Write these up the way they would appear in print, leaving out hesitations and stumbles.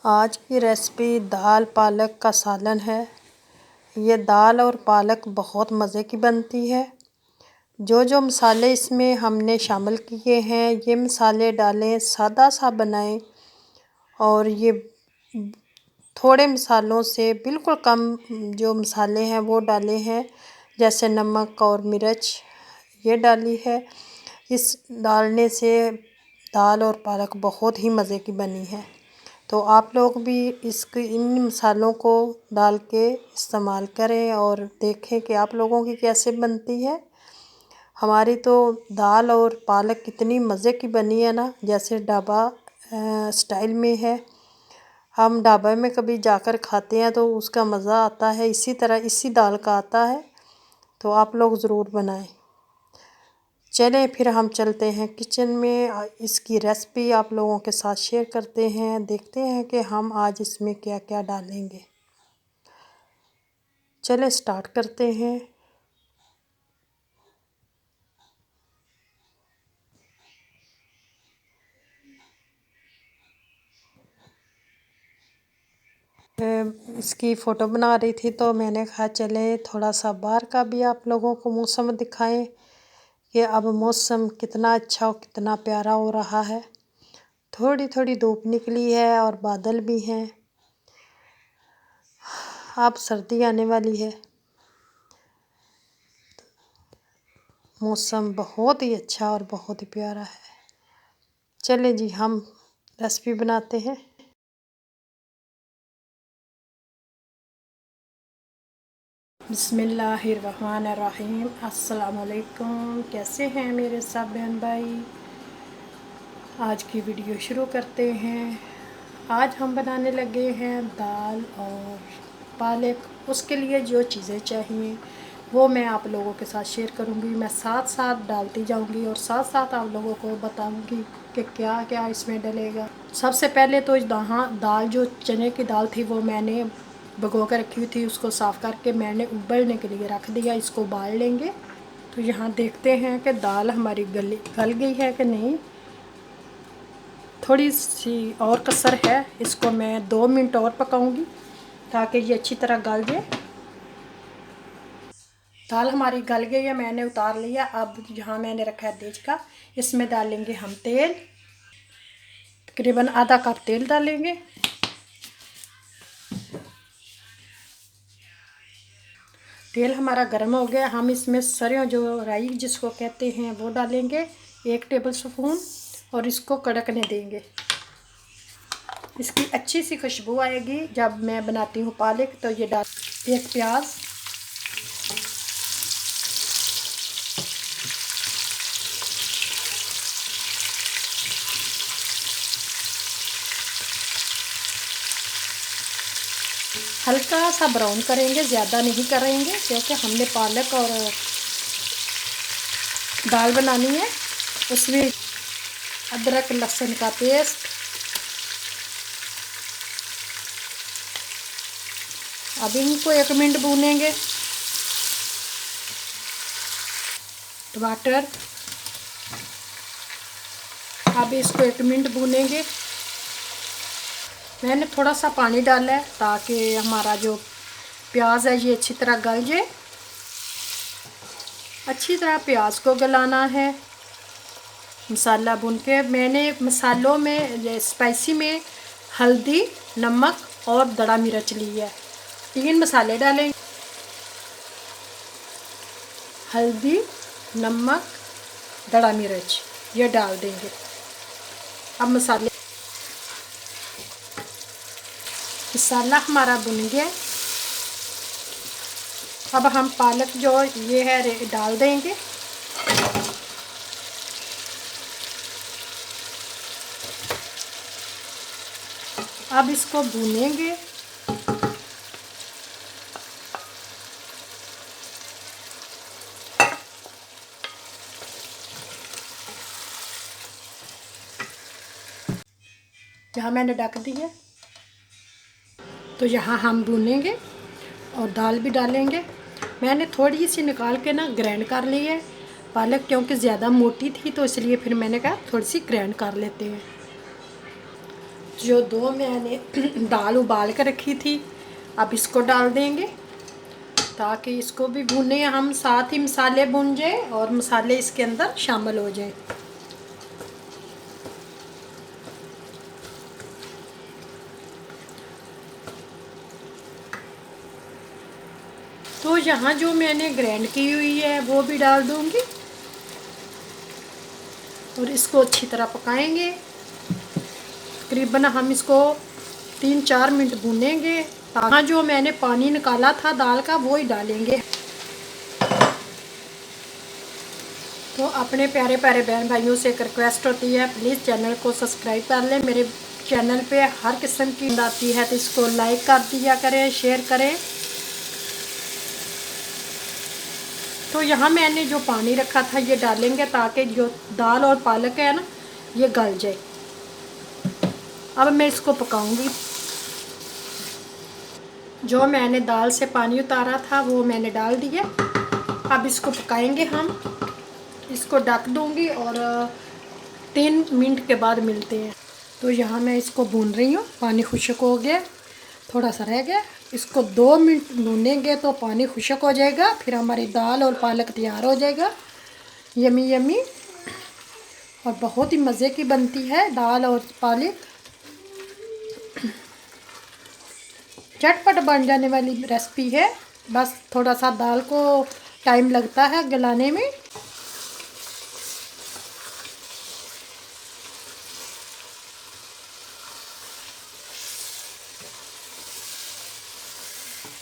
आज की रेसिपी दाल पालक का सालन है। ये दाल और पालक बहुत मज़े की बनती है। जो जो मसाले इसमें हमने शामिल किए हैं, ये मसाले डालें, सादा सा बनाएं और ये थोड़े मसालों से बिल्कुल कम जो मसाले हैं वो डाले हैं, जैसे नमक और मिर्च ये डाली है। इस डालने से दाल और पालक बहुत ही मज़े की बनी है। तो आप लोग भी इन मसालों को डाल के इस्तेमाल करें और देखें कि आप लोगों की कैसे बनती है। हमारी तो दाल और पालक कितनी मज़े की बनी है ना, जैसे ढाबा स्टाइल में है। हम ढाबे में कभी जाकर खाते हैं तो उसका मज़ा आता है, इसी तरह इसी दाल का आता है। तो आप लोग ज़रूर बनाएं। चलें फिर हम चलते हैं किचन में, इसकी रेसिपी आप लोगों के साथ शेयर करते हैं। देखते हैं कि हम आज इसमें क्या क्या डालेंगे। चलें स्टार्ट करते हैं। इसकी फ़ोटो बना रही थी तो मैंने कहा चले थोड़ा सा बाहर का भी आप लोगों को मौसम दिखाएं कि अब मौसम कितना अच्छा और कितना प्यारा हो रहा है। थोड़ी थोड़ी धूप निकली है और बादल भी हैं। अब सर्दी आने वाली है। मौसम बहुत ही अच्छा और बहुत ही प्यारा है। चलें जी हम रेसिपी बनाते हैं। बिस्मिल्लाहिर्रहमानिर्रहीम। अस्सलामुअलैकुम। कैसे हैं मेरे सब बहन भाई। आज की वीडियो शुरू करते हैं। आज हम बनाने लगे हैं दाल और पालक। उसके लिए जो चीज़ें चाहिए वो मैं आप लोगों के साथ शेयर करूंगी। मैं साथ साथ डालती जाऊंगी और साथ साथ आप लोगों को बताऊंगी कि क्या क्या इसमें डलेगा। सबसे पहले तो दाल जो चने की दाल थी वो मैंने भिगो कर रखी हुई थी, उसको साफ़ करके मैंने उबलने के लिए रख दिया। इसको उबाल लेंगे। तो यहाँ देखते हैं कि दाल हमारी गल गई है कि नहीं। थोड़ी सी और कसर है, इसको मैं 2 मिनट और पकाऊंगी ताकि ये अच्छी तरह गल जाए। दाल हमारी गल गई है, मैंने उतार लिया। अब यहाँ मैंने रखा है देज का, इसमें डालेंगे हम तेल। तकरीबन आधा कप तेल डालेंगे। तेल हमारा गर्म हो गया। हम इसमें सरयों जो राई जिसको कहते हैं वो डालेंगे 1 टेबल स्पून और इसको कड़कने देंगे। इसकी अच्छी सी खुशबू आएगी जब मैं बनाती हूँ पालक। तो ये डाल 1 प्याज, हल्का सा ब्राउन करेंगे, ज़्यादा नहीं करेंगे क्योंकि हमने पालक और दाल बनानी है। उसमें अदरक लहसुन का पेस्ट, अब इनको 1 मिनट भूनेंगे। टमाटर, अब इसको 1 मिनट भूनेंगे। मैंने थोड़ा सा पानी डाला है ताकि हमारा जो प्याज है ये अच्छी तरह गल जाए। अच्छी तरह प्याज को गलाना है। मसाला भून के मैंने मसालों में स्पाइसी में हल्दी, नमक और दड़ा मिर्च ली है। 3 मसाले डालेंगे, हल्दी, नमक, दड़ा मिर्च ये डाल देंगे। अब मसाला हमारा भुन गया। अब हम पालक जो ये है डाल देंगे। अब इसको भूनेंगे। यहाँ मैंने ढक दी है। तो यहाँ हम भूनेंगे और दाल भी डालेंगे। मैंने थोड़ी सी निकाल के ना ग्राइंड कर ली है पालक, क्योंकि ज़्यादा मोटी थी तो इसलिए फिर मैंने कहा थोड़ी सी ग्राइंड कर लेते हैं। जो दो मैंने दाल उबाल कर रखी थी, अब इसको डाल देंगे ताकि इसको भी भूनें हम, साथ ही मसाले भून जाए और मसाले इसके अंदर शामिल हो जाए। तो यहाँ जो मैंने ग्राइंड की हुई है वो भी डाल दूँगी और इसको अच्छी तरह पकाएंगे। तकरीबन हम इसको 3-4 मिनट भूनेंगे। यहाँ जो मैंने पानी निकाला था दाल का वो ही डालेंगे। तो अपने प्यारे प्यारे बहन भाइयों से एक रिक्वेस्ट होती है, प्लीज़ चैनल को सब्सक्राइब कर लें। मेरे चैनल पे हर किस्म की आती है तो इसको लाइक कर दिया करें, शेयर करें। तो यहाँ मैंने जो पानी रखा था ये डालेंगे ताकि जो दाल और पालक है ना ये गल जाए। अब मैं इसको पकाऊंगी। जो मैंने दाल से पानी उतारा था वो मैंने डाल दिया। अब इसको पकाएंगे हम। इसको ढक दूंगी और 3 मिनट के बाद मिलते हैं। तो यहाँ मैं इसको भून रही हूँ। पानी खुश्क हो गया, थोड़ा सा रह गया। इसको 2 मिनट भूनेंगे तो पानी खुश्क हो जाएगा, फिर हमारी दाल और पालक तैयार हो जाएगा। यमी यमी और बहुत ही मज़े की बनती है दाल और पालक। झटपट बन जाने वाली रेसिपी है, बस थोड़ा सा दाल को टाइम लगता है गलाने में।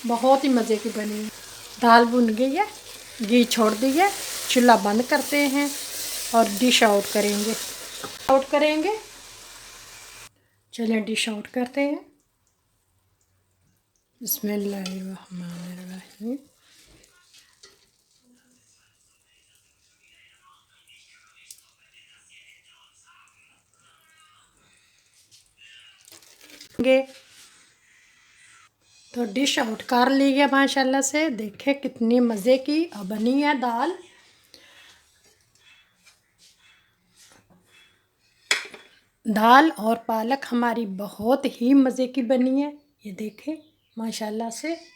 बहुत ही मज़े की बनी है। दाल भुन गई है, घी छोड़ दी है। चूल्हा बंद करते हैं और डिश आउट करेंगे। चलें डिश आउट करते हैं। बिस्मिल्लाहिर्रहमानिर्रहीम। तो डिश आउट कर ली है माशाल्लाह से। देखे कितनी मज़े की बनी है दाल। दाल और पालक हमारी बहुत ही मज़े की बनी है। ये देखें माशाल्लाह से।